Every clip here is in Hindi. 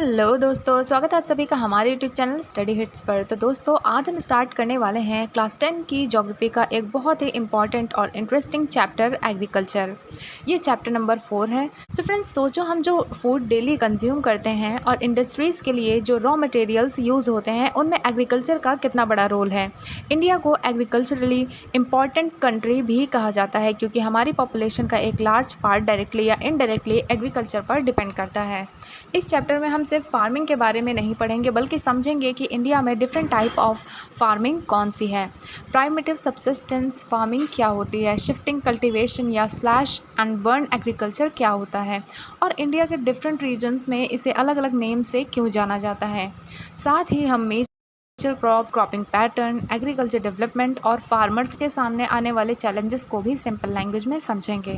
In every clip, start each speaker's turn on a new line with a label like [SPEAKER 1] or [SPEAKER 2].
[SPEAKER 1] हेलो दोस्तों, स्वागत है आप सभी का हमारे यूट्यूब चैनल स्टडी हिट्स पर। तो दोस्तों, आज हम स्टार्ट करने वाले हैं क्लास 10 की ज्योग्राफी का एक बहुत ही इंपॉर्टेंट और इंटरेस्टिंग चैप्टर एग्रीकल्चर। ये चैप्टर नंबर 4 है। सो फ्रेंड्स, सोचो हम जो फूड डेली कंज्यूम करते हैं और इंडस्ट्रीज़ के लिए जो रॉ मटेरियल्स यूज़ होते हैं उनमें एग्रीकल्चर का कितना बड़ा रोल है। इंडिया को एग्रीकल्चरली इम्पॉर्टेंट कंट्री भी कहा जाता है क्योंकि हमारी पॉपुलेशन का एक लार्ज पार्ट डायरेक्टली या इनडायरेक्टली एग्रीकल्चर पर डिपेंड करता है। इस चैप्टर में हम सिर्फ फार्मिंग के बारे में नहीं पढ़ेंगे बल्कि समझेंगे कि इंडिया में डिफरेंट टाइप ऑफ फार्मिंग कौन सी है, प्राइमेटिव सबसिस्टेंस फार्मिंग क्या होती है, शिफ्टिंग कल्टीवेशन या स्लैश एंड बर्न एग्रीकल्चर क्या होता है और इंडिया के डिफरेंट रीजन्स में इसे अलग अलग नेम से क्यों जाना जाता है। साथ ही हम क्रॉपिंग पैटर्न, एग्रीकल्चर डेवलपमेंट और फार्मर्स के सामने आने वाले चैलेंजेस को भी सिंपल लैंग्वेज में समझेंगे।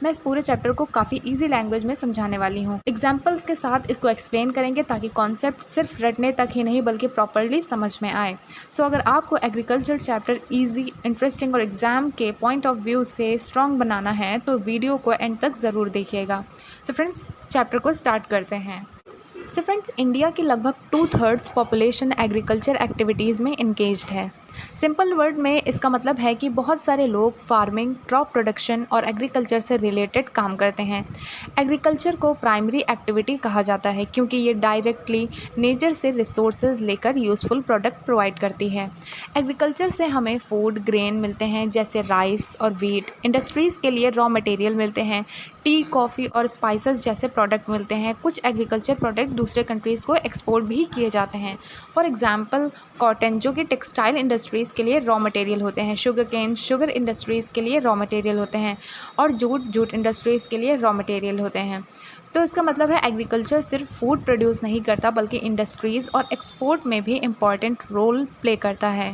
[SPEAKER 1] मैं इस पूरे चैप्टर को काफ़ी इजी लैंग्वेज में समझाने वाली हूँ। एग्जाम्पल्स के साथ इसको एक्सप्लेन करेंगे ताकि कॉन्सेप्ट सिर्फ रटने तक ही नहीं बल्कि प्रॉपरली समझ में आए। सो अगर आपको एग्रीकल्चर चैप्टर ईजी, इंटरेस्टिंग और एग्जाम के पॉइंट ऑफ व्यू से स्ट्रॉन्ग बनाना है तो वीडियो को एंड तक ज़रूर देखिएगा। सो फ्रेंड्स, चैप्टर को स्टार्ट करते हैं। सो फ्रेंड्स, इंडिया की लगभग 2/3 पॉपुलेशन एग्रीकल्चर एक्टिविटीज़ में इंगेज्ड है। सिंपल वर्ड में इसका मतलब है कि बहुत सारे लोग फार्मिंग, क्रॉप प्रोडक्शन और एग्रीकल्चर से रिलेटेड काम करते हैं। एग्रीकल्चर को प्राइमरी एक्टिविटी कहा जाता है क्योंकि ये डायरेक्टली नेचर से रिसोर्सेज लेकर यूज़फुल प्रोडक्ट प्रोवाइड करती है। एग्रीकल्चर से हमें फूड ग्रेन मिलते हैं जैसे राइस और व्हीट। इंडस्ट्रीज़ के लिए रॉ मटेरियल मिलते हैं, टी, कॉफ़ी और स्पाइसेस जैसे प्रोडक्ट मिलते हैं। कुछ एग्रीकल्चर प्रोडक्ट दूसरे कंट्रीज़ को एक्सपोर्ट भी किए जाते हैं। फॉर एग्जांपल कॉटन, जो कि टेक्सटाइल इंडस्ट्रीज़ के लिए रॉ मटेरियल होते हैं, शुगर केन, शुगर इंडस्ट्रीज़ के लिए रॉ मटेरियल होते हैं और जूट इंडस्ट्रीज़ के लिए रॉ मटेरियल होते हैं। तो इसका मतलब है एग्रीकल्चर सिर्फ फूड प्रोड्यूस नहीं करता बल्कि इंडस्ट्रीज़ और एक्सपोर्ट में भी इम्पॉर्टेंट रोल प्ले करता है।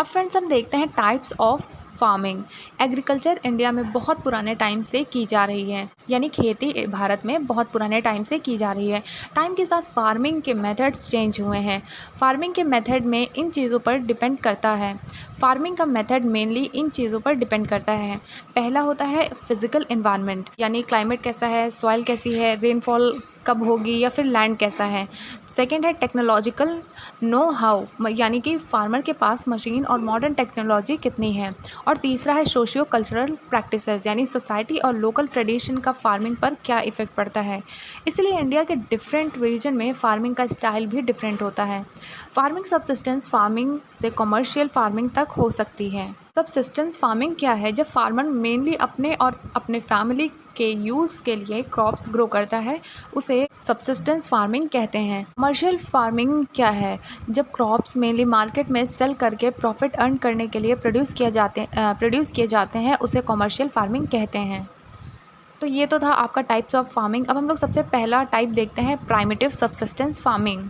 [SPEAKER 1] अब फ्रेंड्स, हम देखते हैं types of farming. Agriculture India में बहुत पुराने टाइम से की जा रही है, यानी खेती भारत में बहुत पुराने टाइम से की जा रही है। टाइम के साथ फार्मिंग के मेथड्स चेंज हुए हैं। फार्मिंग के मेथड में इन चीज़ों पर डिपेंड करता है। फार्मिंग का मेथड मेनली इन चीज़ों पर डिपेंड करता है। पहला होता है फिजिकल एनवायरनमेंट, यानी क्लाइमेट कैसा है, सॉइल कैसी है, रेनफॉल कब होगी या फिर लैंड कैसा है। सेकेंड है टेक्नोलॉजिकल नो हाउ, यानी कि फार्मर के पास मशीन और मॉडर्न टेक्नोलॉजी कितनी है। और तीसरा है सोशियो कल्चरल प्रैक्टिसेस, यानी सोसाइटी और लोकल ट्रेडिशन का फार्मिंग पर क्या इफ़ेक्ट पड़ता है। इसलिए इंडिया के डिफरेंट रीजन में फार्मिंग का स्टाइल भी डिफरेंट होता है। फार्मिंग सब्सिस्टेंस फार्मिंग से कमर्शियल फार्मिंग तक हो सकती है। सब्सिस्टेंस फार्मिंग क्या है? जब फार्मर मेनली अपने और अपने फैमिली के यूज़ के लिए क्रॉप्स ग्रो करता है, उसे सब्सिस्टेंस फार्मिंग कहते हैं। कमर्शियल फार्मिंग क्या है? जब क्रॉप्स मेनली मार्केट में सेल करके प्रॉफिट अर्न करने के लिए प्रोड्यूस किए जाते हैं, उसे कमर्शियल फार्मिंग कहते हैं। तो ये तो था आपका टाइप्स ऑफ फार्मिंग। अब हम लोग सबसे पहला टाइप देखते हैं, primitive subsistence farming.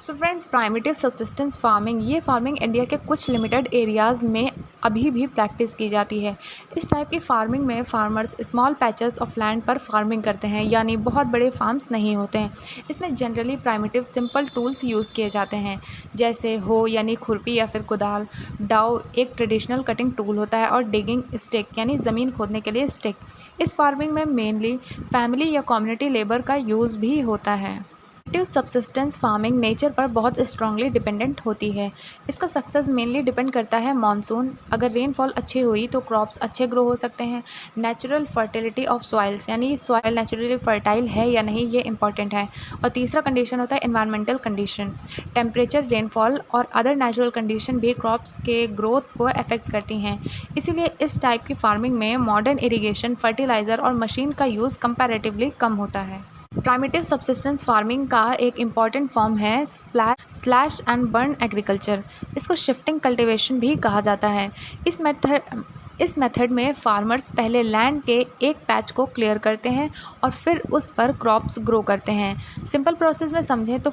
[SPEAKER 1] So friends, primitive subsistence farming, ये फार्मिंग इंडिया के कुछ लिमिटेड एरियाज़ में अभी भी प्रैक्टिस की जाती है। इस टाइप की फार्मिंग में farmers small patches of land पर फार्मिंग करते हैं, यानी बहुत बड़े फार्म्स नहीं होते हैं। इसमें generally primitive simple tools use किए जाते हैं जैसे हो यानी खुरपी या फिर कुदाल, डाउ एक ट्रेडिशनल कटिंग टूल होता है और डिगिंग स्टिक यानी ज़मीन खोदने के लिए स्टिक। इस फार्मिंग में मेनली फैमिली या कम्युनिटी लेबर का यूज़ भी होता है। एक्टिव सब्सिस्टेंस फार्मिंग नेचर पर बहुत स्ट्रांगली डिपेंडेंट होती है। इसका सक्सेस मेनली डिपेंड करता है मॉनसून। अगर रेनफॉल अच्छी हुई तो क्रॉप्स अच्छे ग्रो हो सकते हैं। नेचुरल फर्टिलिटी ऑफ सॉइल्स, यानी सॉइल नेचुरली फर्टाइल है या नहीं, ये इंपॉर्टेंट है। और तीसरा कंडीशन होता है एनवायरमेंटल कंडीशन। टेम्परेचर, रेनफॉल और अदर नेचुरल कंडीशन भी क्रॉप्स के ग्रोथ को अफेक्ट करती हैं। इसीलिए इस टाइप की फार्मिंग में मॉडर्न इरीगेशन, फर्टिलाइज़र और मशीन का यूज़ कंपैरेटिवली कम होता है। प्राइमेटिव सबसिस्टेंस फार्मिंग का एक इम्पॉर्टेंट फॉर्म है स्लैश एंड बर्न एग्रीकल्चर। इसको शिफ्टिंग कल्टीवेशन भी कहा जाता है। इस मेथड में फार्मर्स पहले लैंड के एक पैच को क्लियर करते हैं और फिर उस पर क्रॉप्स ग्रो करते हैं। सिंपल प्रोसेस में समझें तो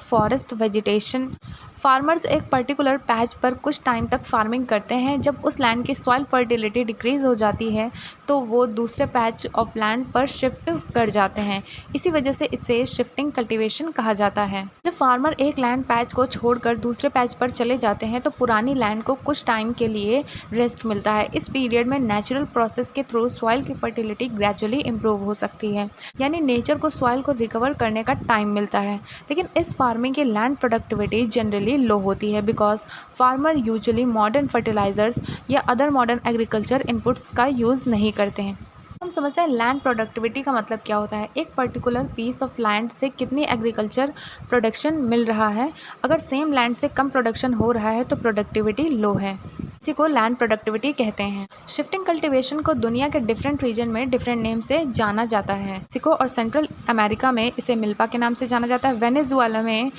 [SPEAKER 1] फार्मर्स एक पर्टिकुलर पैच पर कुछ टाइम तक फार्मिंग करते हैं। जब उस लैंड की सॉइल फर्टिलिटी डिक्रीज़ हो जाती है तो वो दूसरे पैच ऑफ लैंड पर शिफ्ट कर जाते हैं। इसी वजह से इसे शिफ्टिंग कल्टीवेशन कहा जाता है। जब फार्मर एक लैंड पैच को छोड़कर दूसरे पैच पर चले जाते हैं तो पुरानी लैंड को कुछ टाइम के लिए रेस्ट मिलता है। इस पीरियड में नेचुरल प्रोसेस के थ्रू सॉइल की फर्टिलिटी ग्रेजुअली इम्प्रूव हो सकती है, यानी नेचर को सॉइल को रिकवर करने का टाइम मिलता है। लेकिन इस फार्मिंग की लैंड प्रोडक्टिविटी जनरली लो होती है because farmer usually modern fertilisers या अदर मॉडर्न एग्रीकल्चर इनपुट्स का यूज़ नहीं करते हैं। हम समझते हैं लैंड प्रोडक्टिविटी का मतलब क्या होता है। एक पर्टिकुलर पीस ऑफ लैंड से कितनी एग्रीकल्चर प्रोडक्शन मिल रहा है। अगर सेम लैंड से कम प्रोडक्शन हो रहा है तो प्रोडक्टिविटी लो है, इसी को लैंड प्रोडक्टिविटी कहते हैं। शिफ्टिंग कल्टीवेशन को दुनिया के डिफरेंट रीजन में डिफरेंट नेम से जाना जाता है। मेक्सिको और सेंट्रल अमेरिका में इसे मिल्पा के नाम से जाना जाता है। वेनेजुएला में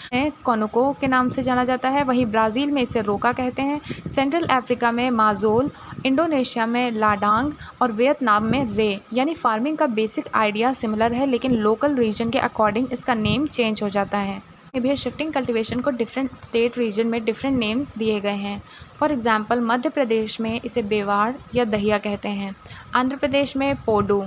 [SPEAKER 1] कोनोको के नाम से जाना जाता है। वहीं ब्राज़ील में इसे रोका कहते हैं। सेंट्रल अफ्रीका में माजोल, इंडोनेशिया में लाडांग और वियतनाम में रे। यानी फार्मिंग का बेसिक आइडिया सिमिलर है लेकिन लोकल रीजन के अकॉर्डिंग इसका नेम चेंज हो जाता है। भी शिफ्टिंग कल्टीवेशन को डिफरेंट स्टेट रीजन में डिफरेंट नेम्स दिए गए हैं। फॉर एग्जांपल मध्य प्रदेश में इसे बेवाड़ या दहिया कहते हैं, आंध्र प्रदेश में पोडू,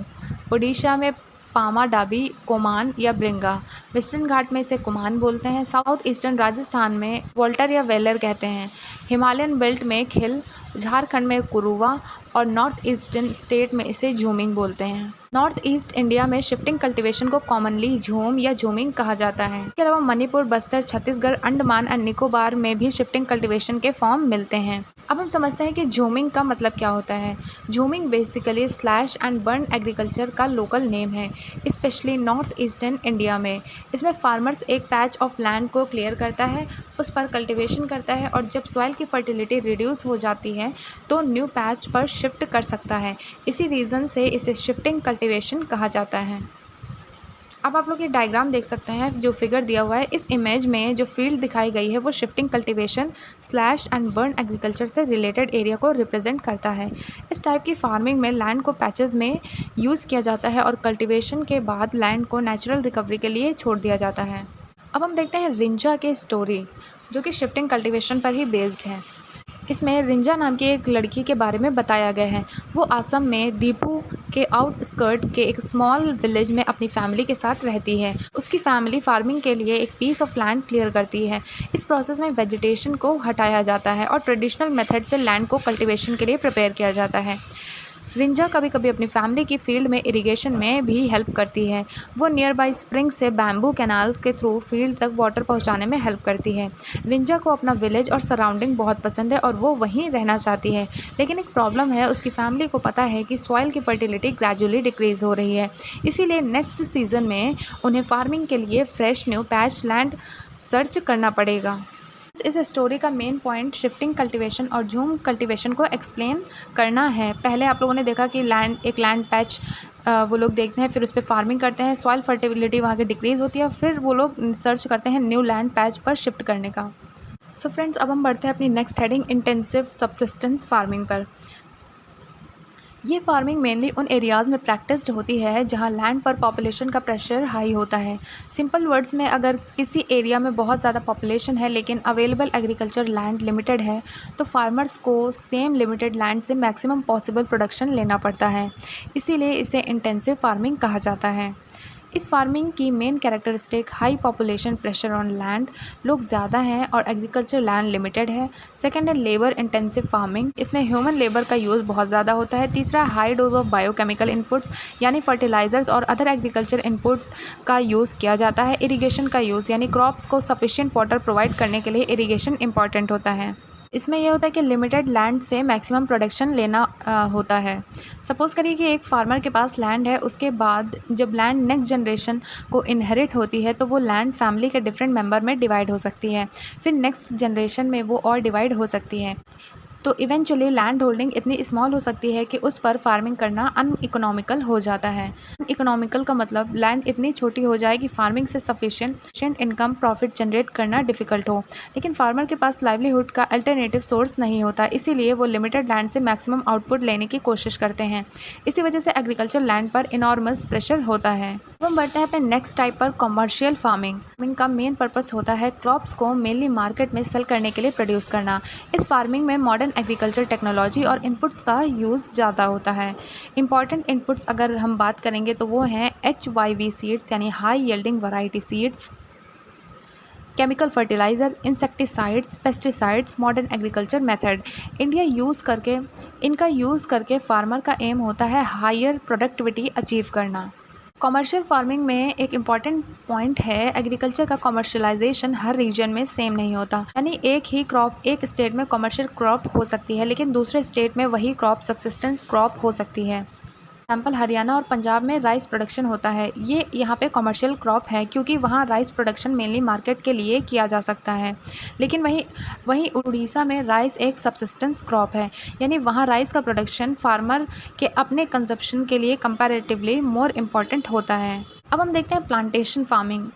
[SPEAKER 1] उड़ीसा में पामा डाबी, कोमान या ब्रिंगा, वेस्टर्न घाट में इसे कुमान बोलते हैं, साउथ ईस्टर्न राजस्थान में वोल्टर या वेलर कहते हैं, हिमालयन बेल्ट में खिल, झारखंड में कुरुवा और नॉर्थ ईस्टर्न स्टेट में इसे झूमिंग बोलते हैं। नॉर्थ ईस्ट इंडिया में शिफ्टिंग कल्टीवेशन को कॉमनली झूम या झूमिंग कहा जाता है। इसके अलावा मणिपुर, बस्तर, छत्तीसगढ़, अंडमान एंड निकोबार में भी शिफ्टिंग कल्टीवेशन के फॉर्म मिलते हैं। अब हम समझते हैं कि झूमिंग का मतलब क्या होता है। झूमिंग basically slash and burn agriculture का लोकल नेम है, स्पेशली नॉर्थ ईस्टर्न इंडिया में। इसमें फार्मर्स एक पैच ऑफ लैंड को क्लियर करता है, उस पर कल्टीवेशन करता है और जब सॉइल की फर्टिलिटी रिड्यूस हो जाती है तो न्यू पैच पर शिफ्ट कर सकता है। इसी रीज़न से इसे शिफ्टिंग कल्टीवेशन कहा जाता है। अब आप लोग ये डायग्राम देख सकते हैं जो फिगर दिया हुआ है। इस इमेज में जो फील्ड दिखाई गई है वो shifting cultivation slash and burn agriculture से रिलेटेड एरिया को रिप्रेजेंट करता है। इस टाइप की फार्मिंग में लैंड को पैचेस में यूज़ किया जाता है और कल्टीवेशन के बाद लैंड को नेचुरल रिकवरी के लिए छोड़ दिया जाता है। अब हम देखते हैं रिंजा की स्टोरी, जो कि शिफ्टिंग कल्टीवेशन पर ही बेस्ड है। इसमें रिंजा नाम की एक लड़की के बारे में बताया गया है। वो असम में दीपू के आउटस्कर्ट के एक स्मॉल विलेज में अपनी फैमिली के साथ रहती है। उसकी फैमिली फार्मिंग के लिए एक पीस ऑफ लैंड क्लियर करती है। इस प्रोसेस में वेजिटेशन को हटाया जाता है और ट्रेडिशनल मेथड से लैंड को कल्टीवेशन के लिए प्रिपेयर किया जाता है। रिंजा कभी कभी अपनी फैमिली की फील्ड में इरिगेशन में भी हेल्प करती है। वो नियर बाई स्प्रिंग से बैम्बू कैनाल्स के थ्रू फील्ड तक वाटर पहुंचाने में हेल्प करती है। रिंजा को अपना विलेज और सराउंडिंग बहुत पसंद है और वो वहीं रहना चाहती है। लेकिन एक प्रॉब्लम है, उसकी फैमिली को पता है कि सॉइल की फर्टिलिटी ग्रेजुअली डिक्रीज़ हो रही है। इसीलिए नेक्स्ट सीज़न में उन्हें फार्मिंग के लिए fresh new patch land search करना पड़ेगा। इस स्टोरी का मेन पॉइंट शिफ्टिंग कल्टीवेशन और झूम कल्टीवेशन को एक्सप्लेन करना है। पहले आप लोगों ने देखा कि एक लैंड पैच वो लोग देखते हैं, फिर उस पर फार्मिंग करते हैं, सॉइल फर्टिलिटी वहाँ की डिक्रीज़ होती है, फिर वो लोग सर्च करते हैं न्यू लैंड पैच पर शिफ्ट करने का। सो फ्रेंड्स, अब हम बढ़ते हैं अपनी next heading intensive subsistence farming पर। ये फार्मिंग मेनली उन एरियाज़ में प्रैक्टिस्ड होती है जहाँ लैंड पर पॉपुलेशन का प्रेशर हाई होता है। सिंपल वर्ड्स में, अगर किसी एरिया में बहुत ज़्यादा पॉपुलेशन है लेकिन अवेलेबल एग्रीकल्चर लैंड लिमिटेड है तो फार्मर्स को सेम लिमिटेड लैंड से मैक्सिमम पॉसिबल प्रोडक्शन लेना पड़ता है। इसीलिए इसे इंटेंसिव फार्मिंग कहा जाता है। इस फार्मिंग की main characteristic high population, pressure on land, लोग ज़्यादा हैं और एग्रीकल्चर लैंड लिमिटेड है। सेकंड है लेबर इंटेंसिव फार्मिंग, इसमें ह्यूमन लेबर का यूज़ बहुत ज़्यादा होता है। तीसरा high dose of biochemical inputs यानी फर्टिलाइजर्स और अदर एग्रीकल्चर इनपुट का यूज़ किया जाता है। इरीगेशन का यूज़ यानी क्रॉप्स को सफिशिएंट वाटर प्रोवाइड करने के लिए इरीगेशन इंपॉर्टेंट होता है। इसमें यह होता है कि लिमिटेड लैंड से मैक्सिमम प्रोडक्शन लेना होता है। सपोज़ करिए कि एक फार्मर के पास लैंड है, उसके बाद जब लैंड नेक्स्ट जनरेशन को इनहेरिट होती है तो वो लैंड फैमिली के डिफरेंट मेंबर में डिवाइड हो सकती है, फिर नेक्स्ट जनरेशन में वो और डिवाइड हो सकती है। तो इवेंचुअली लैंड होल्डिंग इतनी स्मॉल हो सकती है कि उस पर फार्मिंग करना अनइकोनॉमिकल हो जाता है। अनइकोनॉमिकल का मतलब लैंड इतनी छोटी हो जाए कि फार्मिंग से सफिशिएंट इनकम प्रॉफिट जनरेट करना डिफ़िकल्ट हो। लेकिन फार्मर के पास लाइवलीहुड का अल्टरनेटिव सोर्स नहीं होता, इसीलिए वो लिमिटेड लैंड से मैक्सिमम आउटपुट लेने की कोशिश करते हैं। इसी वजह से एग्रीकल्चर लैंड पर इनॉर्मस प्रेशर होता है। अब हम बढ़ते हैं अपने नेक्स्ट टाइप पर, कॉमर्शियल फार्मिंग। इनका मेन पर्पस होता है क्रॉप्स को मेनली मार्केट में सेल करने के लिए प्रोड्यूस करना। इस फार्मिंग में मॉडर्न एग्रीकल्चर टेक्नोलॉजी और इनपुट्स का यूज़ ज़्यादा होता है। इंपॉर्टेंट इनपुट्स अगर हम बात करेंगे तो वो हैं HYV सीड्स यानी high yielding variety seeds, chemical fertiliser, insecticides, pesticides, modern agriculture method इनका यूज़ करके फार्मर का एम होता है हायर प्रोडक्टिविटी अचीव करना। कॉमर्शियल फार्मिंग में एक इम्पॉर्टेंट पॉइंट है, एग्रीकल्चर का कॉमर्शलाइजेशन हर रीजन में सेम नहीं होता। यानी एक ही क्रॉप एक स्टेट में कॉमर्शियल क्रॉप हो सकती है, लेकिन दूसरे स्टेट में वही क्रॉप सब्सिस्टेंस क्रॉप हो सकती है। एग्जाम्पल, हरियाणा और पंजाब में राइस प्रोडक्शन होता है, ये यहाँ पे कॉमर्शियल क्रॉप है क्योंकि वहाँ राइस प्रोडक्शन मेनली मार्केट के लिए किया जा सकता है। लेकिन वहीं उड़ीसा में राइस एक सब्सिस्टेंस क्रॉप है, यानी वहाँ राइस का प्रोडक्शन फार्मर के अपने कंजप्शन के लिए कंपैरेटिवली मोर इम्पॉर्टेंट होता है। अब हम देखते हैं प्लांटेशन फार्मिंग।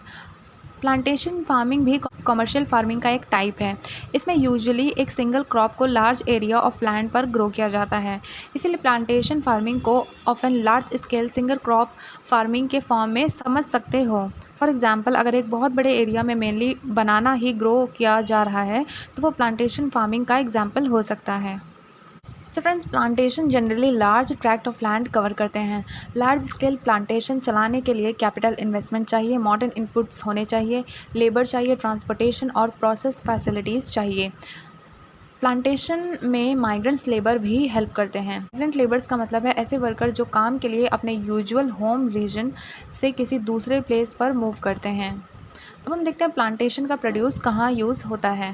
[SPEAKER 1] प्लांटेशन फार्मिंग भी कॉमर्शियल फार्मिंग का एक टाइप है। इसमें यूजुअली एक सिंगल क्रॉप को लार्ज एरिया ऑफ लैंड पर ग्रो किया जाता है, इसीलिए प्लांटेशन फार्मिंग को often large scale single crop farming के फॉर्म में समझ सकते हो। फॉर एग्जांपल, अगर एक बहुत बड़े एरिया में मेनली बनाना ही ग्रो किया जा रहा है तो वो प्लांटेशन फार्मिंग का एग्जाम्पल हो सकता है। So friends, plantation generally large tract of land cover करते हैं। लार्ज स्केल प्लांटेशन चलाने के लिए कैपिटल इन्वेस्टमेंट चाहिए, मॉडर्न इनपुट्स होने चाहिए, लेबर चाहिए, ट्रांसपोर्टेशन और प्रोसेस फैसिलिटीज़ चाहिए। प्लांटेशन में माइग्रेंट्स लेबर भी हेल्प करते हैं। माइग्रेंट लेबर्स का मतलब है ऐसे वर्कर जो काम के लिए अपने यूजुअल होम रीजन से किसी दूसरे प्लेस पर मूव करते हैं। अब हम देखते हैं प्लांटेशन का प्रोड्यूस कहाँ यूज़ होता है।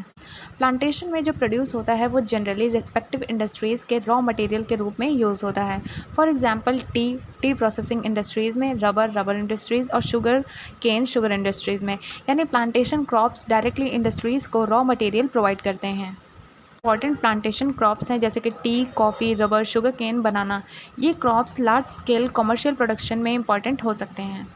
[SPEAKER 1] प्लांटेशन में जो प्रोड्यूस होता है वो जनरली रिस्पेक्टिव इंडस्ट्रीज़ के रॉ मटेरियल के रूप में यूज़ होता है। For example, tea processing industries में, रबर इंडस्ट्रीज़ और शुगर इंडस्ट्रीज़ में। यानी प्लांटेशन क्रॉप्स डायरेक्टली इंडस्ट्रीज़ को रॉ मटेरियल प्रोवाइड करते हैं। इंपॉर्टेंट प्लांटेशन क्रॉप्स हैं जैसे कि tea, coffee, rubber, sugar cane, banana. ये crops large scale commercial production में इंपॉर्टेंट हो सकते हैं।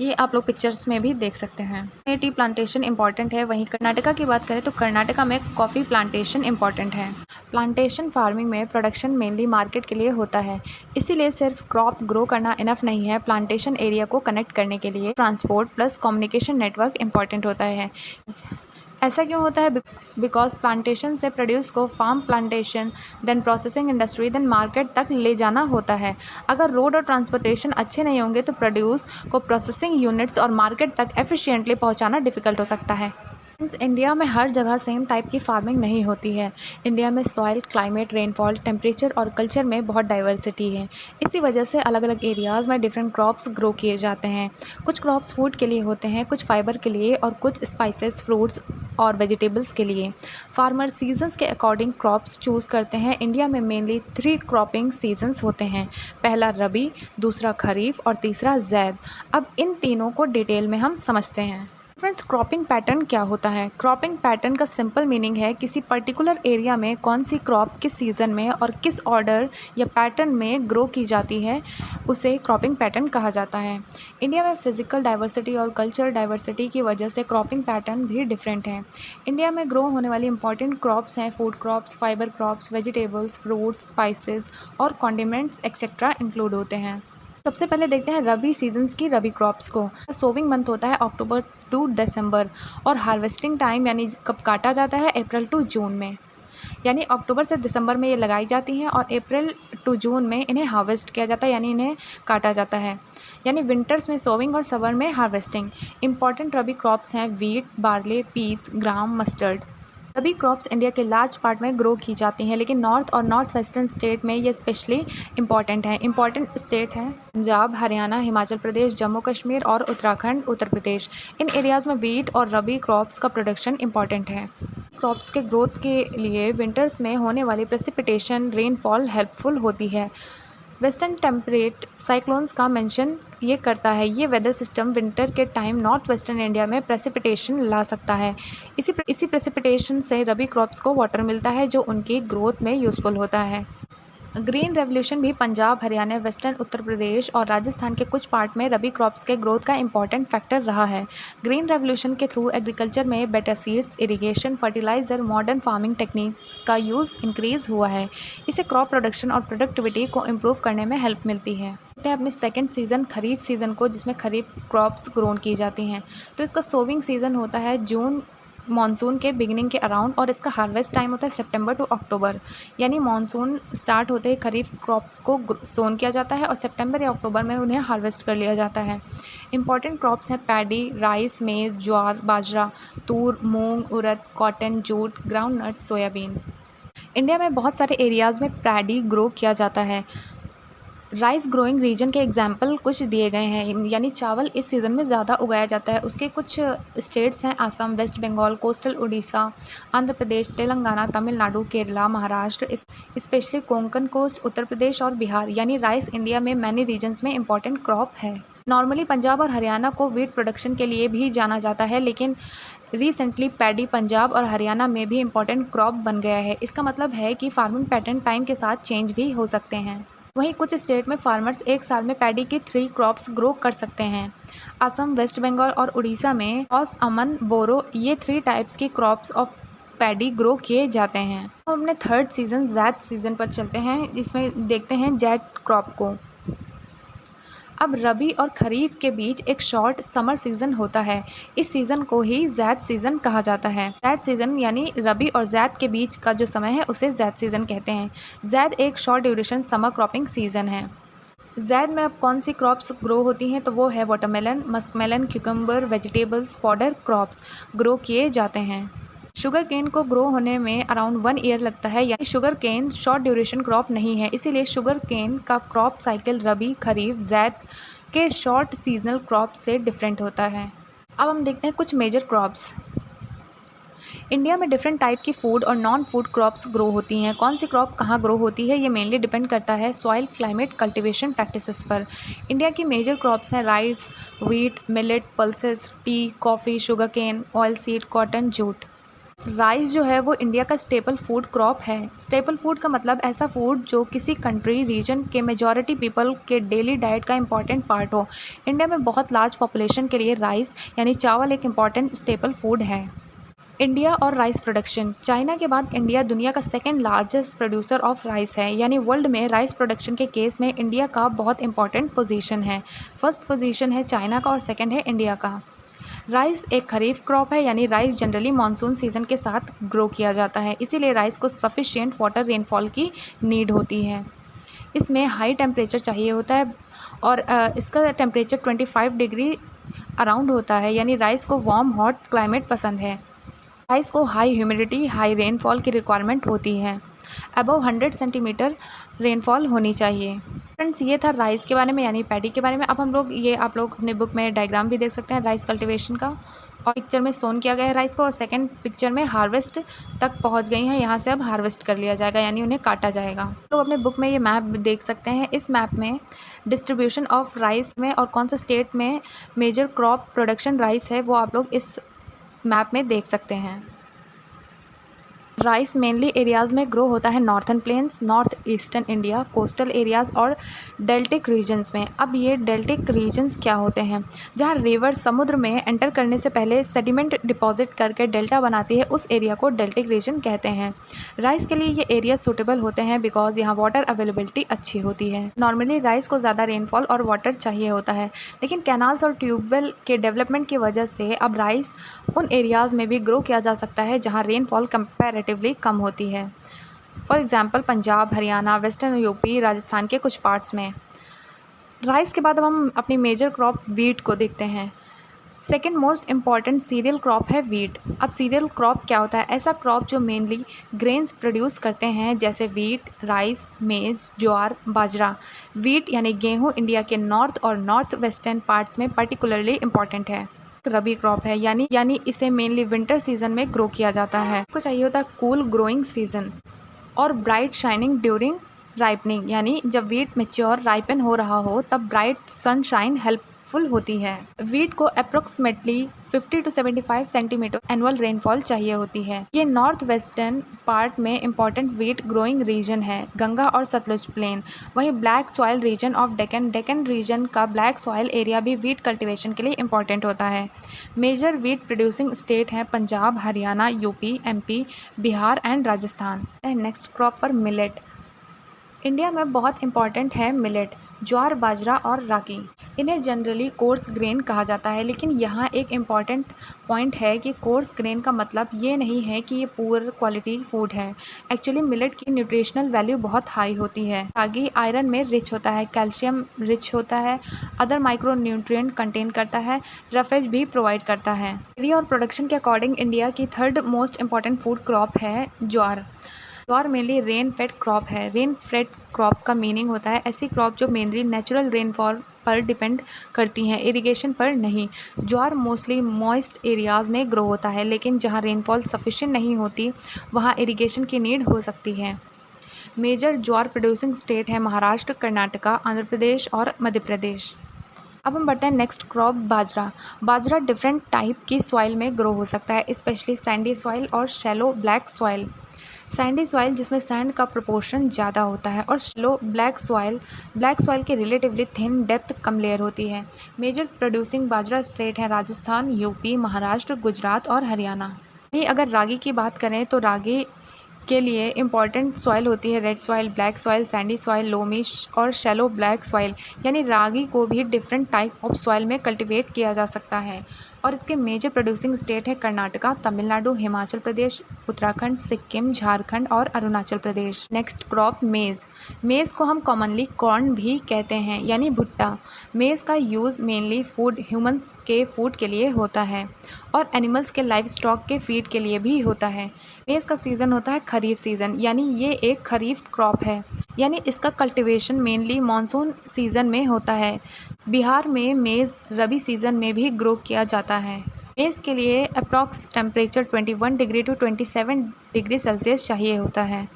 [SPEAKER 1] ये आप लोग पिक्चर्स में भी देख सकते हैं। टी प्लांटेशन इंपॉर्टेंट है। वहीं कर्नाटका की बात करें तो कर्नाटका में कॉफ़ी प्लांटेशन इंपॉर्टेंट है। प्लांटेशन फार्मिंग में प्रोडक्शन मेनली मार्केट के लिए होता है, इसीलिए सिर्फ क्रॉप ग्रो करना इनफ नहीं है। प्लांटेशन एरिया को कनेक्ट करने के लिए transport plus communication network important होता है। ऐसा क्यों होता है? बिकॉज प्लांटेशन से प्रोड्यूस को farm plantation, then processing industry, then market तक ले जाना होता है। अगर रोड और ट्रांसपोर्टेशन अच्छे नहीं होंगे तो प्रोड्यूस को प्रोसेसिंग यूनिट्स और मार्केट तक एफिशिएंटली पहुंचाना डिफ़िकल्ट हो सकता है। इंडिया में हर जगह सेम टाइप की फार्मिंग नहीं होती है। इंडिया में सॉइल, क्लाइमेट, रेनफॉल, टेम्परेचर और कल्चर में बहुत डाइवर्सिटी है। इसी वजह से अलग अलग एरियाज़ में डिफरेंट क्रॉप्स ग्रो किए जाते हैं। कुछ क्रॉप्स फूड के लिए होते हैं, कुछ फाइबर के लिए और कुछ स्पाइसेस, फ्रूट्स और वेजिटेबल्स के लिए। फार्मर सीजन्स के अकॉर्डिंग क्रॉप्स चूज़ करते हैं। इंडिया में मेनली 3 क्रॉपिंग सीजन्स होते हैं। पहला रबी, दूसरा खरीफ और तीसरा ज़ैद। अब इन तीनों को डिटेल में हम समझते हैं। फ्रेंड्स, क्रॉपिंग पैटर्न क्या होता है? क्रॉपिंग पैटर्न का सिंपल मीनिंग है किसी पर्टिकुलर एरिया में कौन सी क्रॉप किस सीज़न में और किस ऑर्डर या पैटर्न में ग्रो की जाती है, उसे क्रॉपिंग पैटर्न कहा जाता है। इंडिया में फिजिकल डाइवर्सिटी और कल्चरल डाइवर्सिटी की वजह से क्रॉपिंग पैटर्न भी डिफरेंट है। इंडिया में ग्रो होने वाली इंपॉर्टेंट क्रॉप्स हैं food crops, fibre crops, vegetables, fruits, spices और कॉन्डिमेंट्स एक्सेट्रा इंक्लूड होते हैं। सबसे पहले देखते हैं रबी सीजन्स की रबी क्रॉप्स को। सोविंग मंथ होता है अक्टूबर टू दिसंबर और हार्वेस्टिंग टाइम यानी कब काटा जाता है अप्रैल टू जून में। यानी अक्टूबर से दिसंबर में ये लगाई जाती हैं और अप्रैल टू जून में इन्हें हार्वेस्ट किया जाता है, यानी इन्हें काटा जाता है। यानी विंटर्स में सोविंग और समर में हार्वेस्टिंग। इंपॉर्टेंट रबी क्रॉप्स हैं वीट, बार्ले, पीस, ग्राम, मस्टर्ड। सभी क्रॉप्स इंडिया के लार्ज पार्ट में ग्रो की जाती हैं, लेकिन नॉर्थ और नॉर्थ वेस्टर्न स्टेट में ये स्पेशली इंपॉर्टेंट है। इंपॉर्टेंट स्टेट हैं पंजाब, हरियाणा, हिमाचल प्रदेश, जम्मू कश्मीर और उत्तराखंड, उत्तर प्रदेश। इन एरियाज़ में वीट और रबी क्रॉप्स का प्रोडक्शन इंपॉर्टेंट है। क्रॉप्स के ग्रोथ के लिए विंटर्स में होने वाली प्रेसिपिटेशन रेनफॉल हेल्पफुल होती है। वेस्टर्न टेम्परेट साइक्लोन्स का मेंशन ये करता है। ये वेदर सिस्टम विंटर के टाइम नॉर्थ वेस्टर्न इंडिया में प्रेसिपिटेशन ला सकता है। इसी प्रेसिपिटेशन से रबी क्रॉप्स को वाटर मिलता है जो उनकी ग्रोथ में यूज़फुल होता है। ग्रीन रेवोल्यूशन भी पंजाब, हरियाणा, वेस्टर्न उत्तर प्रदेश और राजस्थान के कुछ पार्ट में रबी क्रॉप्स के ग्रोथ का इंपॉर्टेंट फैक्टर रहा है। ग्रीन रेवोल्यूशन के थ्रू एग्रीकल्चर में better seeds, irrigation, fertiliser, modern farming techniques का यूज़ इंक्रीज़ हुआ है। इससे क्रॉप प्रोडक्शन और प्रोडक्टिविटी को इम्प्रूव करने में हेल्प मिलती है। हैं अपने सेकंड सीज़न खरीफ सीज़न को, जिसमें खरीफ क्रॉप्स ग्रोन की जाती हैं। तो इसका सोविंग सीज़न होता है जून मॉनसून के बिगिनिंग के अराउंड, और इसका हार्वेस्ट टाइम होता है सितंबर टू अक्टूबर। यानी मॉनसून स्टार्ट होते ही खरीफ क्रॉप को सोन किया जाता है और सितंबर या अक्टूबर में उन्हें हार्वेस्ट कर लिया जाता है। इंपॉर्टेंट क्रॉप्स हैं paddy, rice, maize, jowar, bajra, toor, moong, urad, cotton, jute, groundnut, soybean. India में बहुत सारे एरियाज़ में पैडी ग्रो किया जाता है। राइस ग्रोइंग रीजन के एग्जाम्पल कुछ दिए गए हैं, यानी चावल इस सीज़न में ज़्यादा उगाया जाता है। उसके कुछ स्टेट्स हैं Assam, waste Bengal, coastal Orissa, Andhra Pradesh, Telangana, Tamil Nadu, Kerala, Maharashtra, specially Konkan coast, Uttar Pradesh और बिहार। यानी राइस इंडिया में मैनी रीजन्स में इंपॉर्टेंट क्रॉप है। नॉर्मली पंजाब और हरियाणा को वीट प्रोडक्शन के लिए भी जाना जाता है, लेकिन रिसेंटली पैडी पंजाब और हरियाणा में भी इम्पॉर्टेंट क्रॉप बन गया है। इसका मतलब है कि फार्मिंग पैटर्न टाइम के साथ चेंज भी हो सकते हैं। वहीं कुछ स्टेट में फार्मर्स एक साल में पैडी की 3 क्रॉप्स ग्रो कर सकते हैं। असम, वेस्ट बंगाल और उड़ीसा में ऑस, अमन, बोरो, ये 3 टाइप्स की क्रॉप्स ऑफ पैडी ग्रो किए जाते हैं। हम अपने थर्ड सीज़न जैद सीज़न पर चलते हैं। इसमें देखते हैं जैद क्रॉप को। अब रबी और खरीफ के बीच एक शॉर्ट समर सीज़न होता है। इस सीज़न को ही जैद सीज़न कहा जाता है। जैद सीज़न यानी रबी और जैद के बीच का जो समय है उसे जैद सीज़न कहते हैं। जैद एक short duration summer cropping season है। जैद में अब कौन सी क्रॉप्स ग्रो होती हैं, तो वो है watermelon, muskmelon, cucumber, vegetables, fodder crops grow किए जाते हैं। शुगर केन को ग्रो होने में अराउंड 1 ईयर लगता है, यानी sugar cane short duration crop नहीं है, इसीलिए शुगर केन का क्रॉप साइकिल रबी, खरीफ, जैद के शॉर्ट सीजनल क्रॉप से डिफरेंट होता है। अब हम देखते हैं कुछ मेजर क्रॉप्स। इंडिया में डिफरेंट टाइप की फूड और नॉन फूड क्रॉप्स ग्रो होती हैं। कौन सी क्रॉप कहाँ ग्रो होती है ये मेनली डिपेंड करता है सॉइल, क्लाइमेट, कल्टीवेशन प्रैक्टिसेस पर। इंडिया की मेजर क्रॉप्स हैं rice, wheat, millet, pulses, tea, coffee, sugar cane, oil seed, cotton, jute. Rice जो है वो इंडिया का स्टेपल फूड क्रॉप है। स्टेपल फूड का मतलब ऐसा फूड जो किसी कंट्री, रीजन के मेजॉरिटी पीपल के डेली डाइट का इंपॉर्टेंट पार्ट हो। इंडिया में बहुत लार्ज पॉपुलेशन के लिए राइस यानी चावल एक इम्पॉर्टेंट स्टेपल फूड है। इंडिया और राइस प्रोडक्शन। चाइना के बाद इंडिया दुनिया का second largest producer of rice है, यानी वर्ल्ड में राइस प्रोडक्शन के केस में इंडिया का बहुत इंपॉर्टेंट पोजीशन है। फर्स्ट पोजीशन है चाइना का और सेकंड है इंडिया का। राइस एक खरीफ क्रॉप है, यानी राइस जनरली मानसून सीज़न के साथ ग्रो किया जाता है, इसीलिए राइस को सफिशिएंट वाटर रेनफॉल की नीड होती है। इसमें हाई टेम्परेचर चाहिए होता है और इसका टेम्परेचर 25 डिग्री अराउंड होता है, यानी राइस को वार्म हॉट क्लाइमेट पसंद है। राइस को हाई ह्यूमिडिटी, हाई रेनफॉल की रिक्वायरमेंट होती है। अबव 100 सेंटीमीटर रेनफॉल होनी चाहिए। फ्रेंड्स, ये था राइस के बारे में, यानी पैडी के बारे में। अब हम लोग ये आप लोग अपने बुक में डायग्राम भी देख सकते हैं राइस कल्टीवेशन का, और पिक्चर में सोन किया गया है राइस को, और सेकंड पिक्चर में हार्वेस्ट तक पहुंच गई हैं। यहाँ से अब हार्वेस्ट कर लिया जाएगा, यानी उन्हें काटा जाएगा। लोग अपने बुक में ये मैप देख सकते हैं। इस मैप में डिस्ट्रीब्यूशन ऑफ राइस में और कौन सा स्टेट में मेजर क्रॉप प्रोडक्शन राइस है वो आप लोग इस मैप में देख सकते हैं। राइस मेनली एरियाज़ में ग्रो होता है northern plains, north eastern India, coastal areas और डेल्टिक रीजन्स में। अब ये डेल्टिक रीजन्स क्या होते हैं? जहाँ रिवर समुद्र में एंटर करने से पहले सेडिमेंट डिपॉजिट करके डेल्टा बनाती है, उस एरिया को डेल्टिक रीजन कहते हैं। राइस के लिए ये एरिया सूटेबल होते हैं बिकॉज यहाँ वाटर अवेलेबिलिटी अच्छी होती है। नॉर्मली राइस को ज़्यादा रेनफॉल और वाटर चाहिए होता है, लेकिन कैनाल्स और ट्यूबवेल के डेवलपमेंट की वजह से अब राइस उन एरियाज़ में भी ग्रो किया जा सकता है जहाँ रेनफॉल कंपैरेटिवली कम होती है। For example Punjab, Haryana, western UP, Rajasthan के कुछ पार्ट्स में। राइस के बाद अब हम अपनी मेजर क्रॉप वीट को देखते हैं। Second most important cereal crop है वीट। अब सीरियल क्रॉप क्या होता है? ऐसा क्रॉप जो मेनली ग्रेन्स प्रोड्यूस करते हैं, जैसे वीट, राइस, मेज, ज्वार, बाजरा। वीट यानी गेहूँ इंडिया के नॉर्थ और नॉर्थ वेस्टर्न पार्ट्स में पर्टिकुलरली इम्पॉर्टेंट है। रबी क्रॉप है, यानी इसे मेनली विंटर सीजन में ग्रो किया जाता है। को चाहिए होता है कूल ग्रोइंग सीजन और ब्राइट शाइनिंग ड्यूरिंग राइपनिंग, यानी जब वीट मेच्योर राइपन हो रहा हो तब ब्राइट सनशाइन हेल्पफुल होती है। वीट को approximately 50 to 75 centimetre annual rainfall चाहिए होती है। ये नॉर्थ वेस्टर्न पार्ट में इंपॉर्टेंट वीट ग्रोइंग रीजन है, गंगा और सतलुज प्लेन। वहीं black soil region of Deccan region का ब्लैक सॉइल एरिया भी वीट कल्टीवेशन के लिए इंपॉर्टेंट होता है। मेजर वीट प्रोड्यूसिंग स्टेट हैं Punjab, Haryana, UP, MP, Bihar and Rajasthan. Next crop पर मिलेट। इंडिया में बहुत इंपॉर्टेंट है मिलेट। ज्वार, बाजरा और रागी। इन्हें जनरली कोर्स ग्रेन कहा जाता है, लेकिन यहाँ एक इम्पॉर्टेंट पॉइंट है कि कोर्स ग्रेन का मतलब ये नहीं है कि ये पुअर क्वालिटी फूड है। एक्चुअली मिलेट की न्यूट्रिशनल वैल्यू बहुत हाई होती है। रागी आयरन में रिच होता है, कैल्शियम रिच होता है, अदर माइक्रो न्यूट्रिएंट कंटेन करता है, रफेज भी प्रोवाइड करता है। एरिया और प्रोडक्शन के अकॉर्डिंग इंडिया की third most important food crop है ज्वार। ज्वार मेनली रेन फेड क्रॉप है। रेन फेड क्रॉप का मीनिंग होता है ऐसी क्रॉप जो मेनली नेचुरल रेनफॉल पर डिपेंड करती हैं, इरिगेशन पर नहीं। ज्वार मोस्टली मॉइस्ट एरियाज़ में ग्रो होता है, लेकिन जहाँ रेनफॉल सफिशिएंट नहीं होती वहाँ इरिगेशन की नीड हो सकती है। मेजर ज्वार प्रोड्यूसिंग स्टेट है महाराष्ट्र, कर्नाटका, आंध्र प्रदेश और मध्य प्रदेश। अब हम बढ़ते हैं नेक्स्ट क्रॉप बाजरा। बाजरा डिफरेंट टाइप की सॉइल में ग्रो हो सकता है, स्पेशली सैंडी सॉइल और shallow black soil. Sandy soil जिसमें सैंड का प्रोपोर्शन ज़्यादा होता है, और शैलो ब्लैक सॉइल की रिलेटिवली थिन डेप्थ कम लेयर होती है। मेजर प्रोड्यूसिंग बाजरा स्टेट है राजस्थान, यूपी, महाराष्ट्र, गुजरात और हरियाणा। वहीं अगर रागी की बात करें तो रागी के लिए इम्पॉर्टेंट सॉइल होती है red soil, black soil, Sandy soil, loamy और शैलो ब्लैक सॉइल। यानी रागी को भी डिफरेंट टाइप ऑफ सॉइल में कल्टिवेट किया जा सकता है। और इसके मेजर प्रोड्यूसिंग स्टेट है कर्नाटका, तमिलनाडु, हिमाचल प्रदेश, उत्तराखंड, सिक्किम, झारखंड और अरुणाचल प्रदेश। नेक्स्ट क्रॉप मेज़। मेज़ को हम कॉमनली कॉर्न भी कहते हैं, यानी भुट्टा। मेज़ का यूज़ मेनली फूड ह्यूमंस के फूड के लिए होता है और एनिमल्स के लाइव स्टॉक के फीड के लिए भी होता है। मेज़ का सीज़न होता है खरीफ सीज़न, यानी ये एक खरीफ क्रॉप है, यानी इसका कल्टीवेशन मेनली मानसून सीज़न में होता है। बिहार में मेज़ रबी सीज़न में भी ग्रो किया जाता है। मेज़ के लिए approx temperature 21 degree to 27 degree Celsius चाहिए होता है।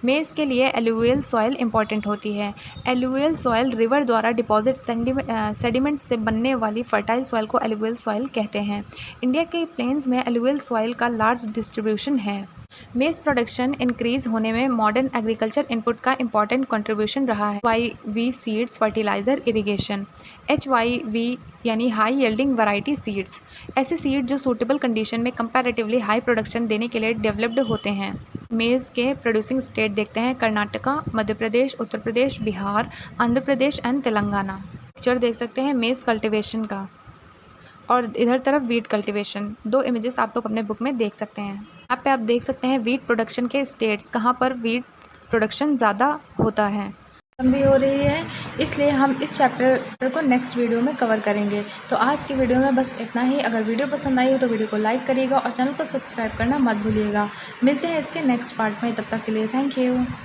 [SPEAKER 1] मेज़ के लिए एलुवियल सॉइल इम्पॉर्टेंट होती है। एलुवियल सॉइल रिवर द्वारा डिपॉजिट सेडिमेंट से बनने वाली फर्टाइल सॉइल को एलुवियल सॉइल कहते हैं। इंडिया के प्लेन्स में एलुवियल सॉइल का लार्ज डिस्ट्रीब्यूशन है। मेज़ प्रोडक्शन इंक्रीज होने में मॉडर्न एग्रीकल्चर इनपुट का इंपॉर्टेंट कंट्रीब्यूशन रहा है। HYV seeds, fertiliser, irrigation. HYV यानी हाई यील्डिंग वैरायटी सीड्स, ऐसे सीड जो सूटेबल कंडीशन में कंपैरेटिवली हाई प्रोडक्शन देने के लिए डेवलप्ड होते हैं। मेज़ के प्रोड्यूसिंग स्टेट देखते हैं कर्नाटका, मध्य प्रदेश, उत्तर प्रदेश, बिहार, आंध्र प्रदेश एंड तेलंगाना। पिक्चर देख सकते हैं मेज़ कल्टिवेशन का, और इधर तरफ वीट कल्टीवेशन। दो इमेजेस आप लोग अपने बुक में देख सकते हैं। यहाँ पे आप देख सकते हैं वीट प्रोडक्शन के स्टेट्स, कहाँ पर वीट प्रोडक्शन ज़्यादा होता है। लंबी हो रही है, इसलिए हम इस चैप्टर को नेक्स्ट वीडियो में कवर करेंगे। तो आज की वीडियो में बस इतना ही। अगर वीडियो पसंद आई हो तो वीडियो को लाइक करिएगा और चैनल को सब्सक्राइब करना मत भूलिएगा। मिलते हैं इसके नेक्स्ट पार्ट में, तब तक के लिए थैंक यू।